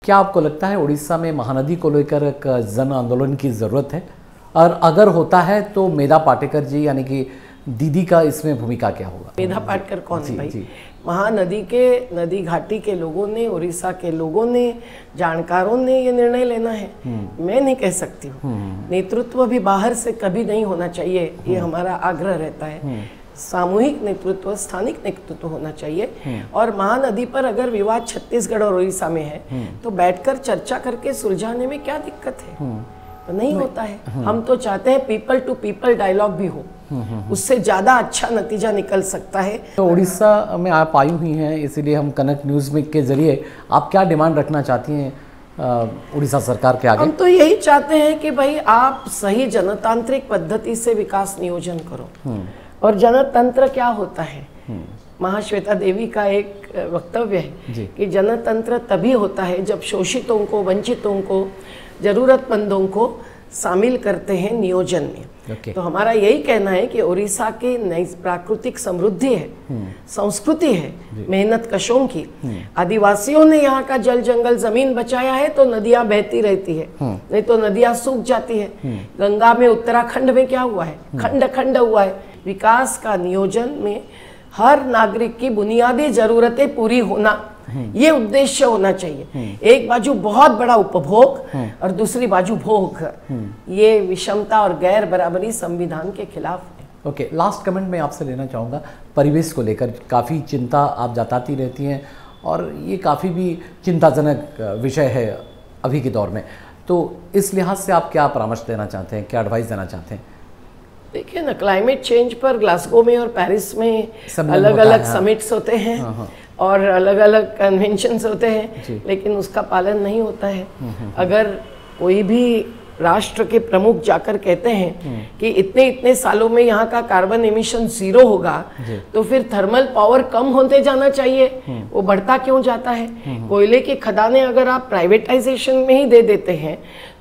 क्या आपको लगता है उड़ीसा में महानदी को लेकर एक जन आंदोलन की ज़रूरत है, और अगर होता है तो मेधा पाटेकर जी यानी कि दीदी का इसमें भूमिका क्या होगा? मेधा पाटेकर कौन है भाई? महानदी के नदी घाटी के लोगों ने, उड़ीसा के लोगों ने, जानकारों ने ये निर्णय लेना है। मैं नहीं कह सकती हूँ। नेतृत्व भी बाहर से कभी नहीं होना चाहिए, ये हमारा आग्रह रहता है। सामूहिक नेतृत्व, स्थानिक नेतृत्व होना चाहिए। और महानदी पर अगर विवाद छत्तीसगढ़ और उड़ीसा में है तो बैठकर चर्चा करके सुलझाने में क्या दिक्कत है? तो नहीं होता है। हम तो चाहते हैं पीपल टू पीपल डायलॉग भी हो, उससे ज्यादा अच्छा नतीजा निकल सकता है। तो उड़ीसा में आप आई हुई हैं, इसीलिए हम कनक न्यूज़ में के जरिए आप क्या डिमांड रखना चाहती हैं उड़ीसा सरकार के आगे? हम तो यही चाहते हैं कि भाई आप सही जनतांत्रिक पद्धति से विकास नियोजन करो। और जनतंत्र क्या होता है? महाश्वेता देवी का एक वक्तव्य है कि जनतंत्र तभी होता है जब शोषितों को, वंचितों को, जरूरतमंदों को शामिल करते हैं नियोजन में। तो हमारा यही कहना है कि उड़ीसा की नई प्राकृतिक समृद्धि है, संस्कृति है, मेहनत कशों की। आदिवासियों ने यहाँ का जल जंगल जमीन बचाया है तो नदियां बहती रहती है, नहीं तो नदियां सूख जाती है। गंगा में, उत्तराखंड में क्या हुआ है? खंड खंड हुआ है। विकास का नियोजन में हर नागरिक की बुनियादी जरूरतें पूरी होना, ये उद्देश्य होना चाहिए। एक बाजू बहुत बड़ा उपभोग और दूसरी बाजू भोग, ये विषमता और गैर बराबरी संविधान के खिलाफ है। ओके, लास्ट कमेंट मैं आपसे लेना चाहूँगा। परिवेश को लेकर काफ़ी चिंता आप जताती रहती हैं और ये काफ़ी भी चिंताजनक विषय है अभी के दौर में, तो इस लिहाज से आप क्या परामर्श देना चाहते हैं, क्या एडवाइस देना चाहते हैं? देखिए ना, क्लाइमेट चेंज पर ग्लासगो में और पेरिस में अलग अलग समिट्स होते हैं और अलग अलग कन्वेंशंस होते हैं, लेकिन उसका पालन नहीं होता है। अगर कोई भी राष्ट्र के प्रमुख जाकर कहते हैं कि इतने इतने सालों में यहाँ का कार्बन एमिशन 0 होगा, तो फिर थर्मल पावर कम होते जाना चाहिए, वो बढ़ता क्यों जाता है? कोयले की खदानें अगर आप प्राइवेटाइजेशन में ही दे देते हैं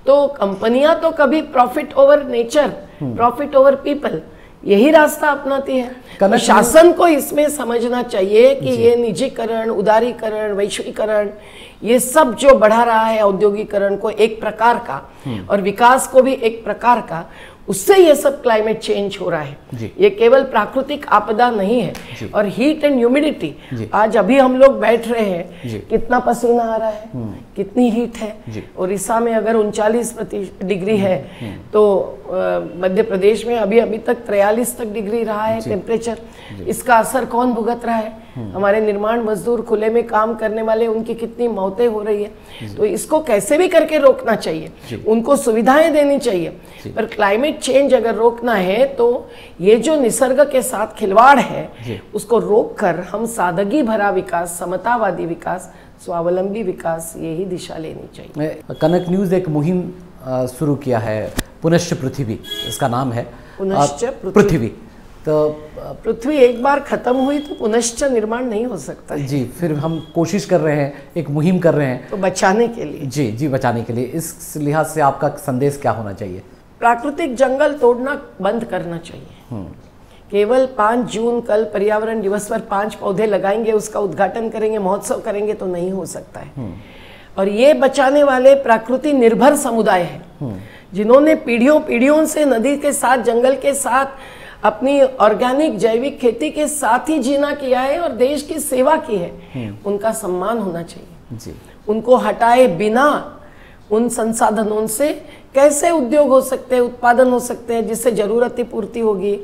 तो कंपनियां तो कभी profit over nature, profit over people, यही रास्ता अपनाती है। तो शासन को इसमें समझना चाहिए कि ये निजीकरण, उदारीकरण, वैश्वीकरण, ये सब जो बढ़ा रहा है औद्योगिकरण को एक प्रकार का और विकास को भी एक प्रकार का, उससे ये सब क्लाइमेट चेंज हो रहा है। ये केवल प्राकृतिक आपदा नहीं है। और हीट एंड ह्यूमिडिटी, आज अभी हम लोग बैठ रहे हैं, कितना पसीना आ रहा है, कितनी हीट है। उड़ीसा में अगर 39 डिग्री है तो मध्य प्रदेश में अभी तक 43 तक डिग्री रहा है टेम्परेचर। इसका असर कौन भुगत रहा है? हमारे निर्माण मजदूर, खुले में काम करने वाले, उनकी कितनी मौतें हो रही है। तो इसको कैसे भी करके रोकना चाहिए, उनको सुविधाएं देनी चाहिए। पर क्लाइमेट चेंज अगर रोकना है तो ये जो निसर्ग के साथ खिलवाड़ है उसको रोककर हम सादगी भरा विकास, समतावादी विकास, स्वावलंबी विकास, यही दिशा लेनी चाहिए। कनक न्यूज़ एक मुहिम शुरू किया है, पुनश्च पृथ्वी इसका नाम है। पुनश्च पृथ्वी, तो पृथ्वी एक बार खत्म हुई तो पुनश्च निर्माण नहीं हो सकता है। जी, फिर हम कोशिश कर रहे हैं, एक मुहिम कर रहे हैं तो बचाने के लिए। जी, बचाने के लिए। इस लिहाज से आपका संदेश क्या होना चाहिए? प्राकृतिक जंगल तोड़ना बंद करना चाहिए। केवल 5 जून, कल पर्यावरण दिवस पर 5 पौधे लगाएंगे, उसका उद्घाटन करेंगे, महोत्सव करेंगे तो नहीं हो सकता है। और ये बचाने वाले प्रकृति निर्भर समुदाय है, जिन्होंने पीढ़ियों से नदी के साथ, जंगल के साथ, अपनी ऑर्गेनिक जैविक खेती के साथ ही जीना किया है और देश की सेवा की है। उनका सम्मान होना चाहिए। उनको हटाए बिना उन संसाधनों से कैसे उद्योग हो सकते हैं, उत्पादन हो सकते हैं, जिससे जरूरत की पूर्ति होगी,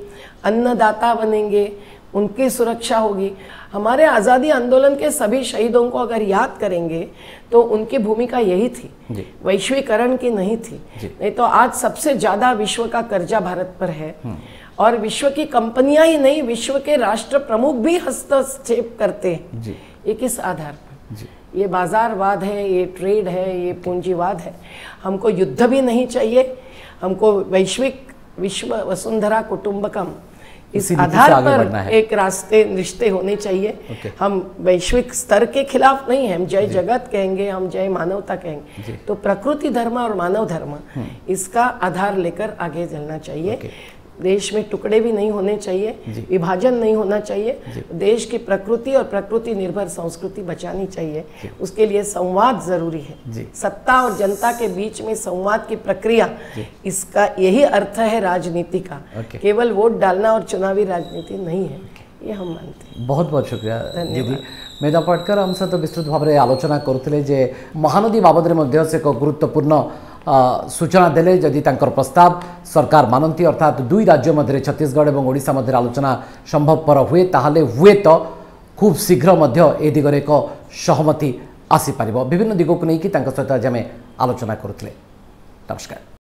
अन्नदाता बनेंगे, उनकी सुरक्षा होगी। हमारे आज़ादी आंदोलन के सभी शहीदों को अगर याद करेंगे तो उनकी भूमिका यही थी, वैश्वीकरण की नहीं थी। नहीं तो आज सबसे ज़्यादा विश्व का कर्जा भारत पर है और विश्व की कंपनियां ही नहीं, विश्व के राष्ट्र प्रमुख भी हस्तक्षेप करते हैं। ये किस आधार पर? ये बाजारवाद है, ये ट्रेड है, ये पूंजीवाद है। हमको युद्ध भी नहीं चाहिए, हमको वैश्विक विश्व वसुंधरा कुटुंबकम, इस आधार पर एक रिश्ते होने चाहिए। हम वैश्विक स्तर के खिलाफ नहीं हैं, हम जय जगत कहेंगे, हम जय मानवता कहेंगे। तो प्रकृति धर्म और मानव धर्म, इसका आधार लेकर आगे चलना चाहिए। देश में टुकड़े भी नहीं होने चाहिए, विभाजन नहीं होना चाहिए। देश की प्रकृति और प्रकृति निर्भर संस्कृति बचानी चाहिए, उसके लिए संवाद जरूरी है। सत्ता और जनता के बीच में संवाद की प्रक्रिया, इसका यही अर्थ है राजनीति का। केवल वोट डालना और चुनावी राजनीति नहीं है, ये हम मानते हैं। बहुत बहुत शुक्रिया दीदी। मेधा पाटकर हम सहित विस्तृत भाव में आलोचना करुले जे महानदी बाबद में से एक गुरुत्वपूर्ण सूचना देले। जदि तांकर प्रस्ताव सरकार मानती अर्थात दुई राज्य मध्य छत्तीसगढ़ और ओडिशा मध्य आलोचना संभवपर हुए ताहले हुए तो खूब शीघ्र मध्य ए दिगरे एक सहमति आसी पारिबो। विभिन्न दिगक नहीं कि तांकर सहित आज आम आलोचना करुले। नमस्कार।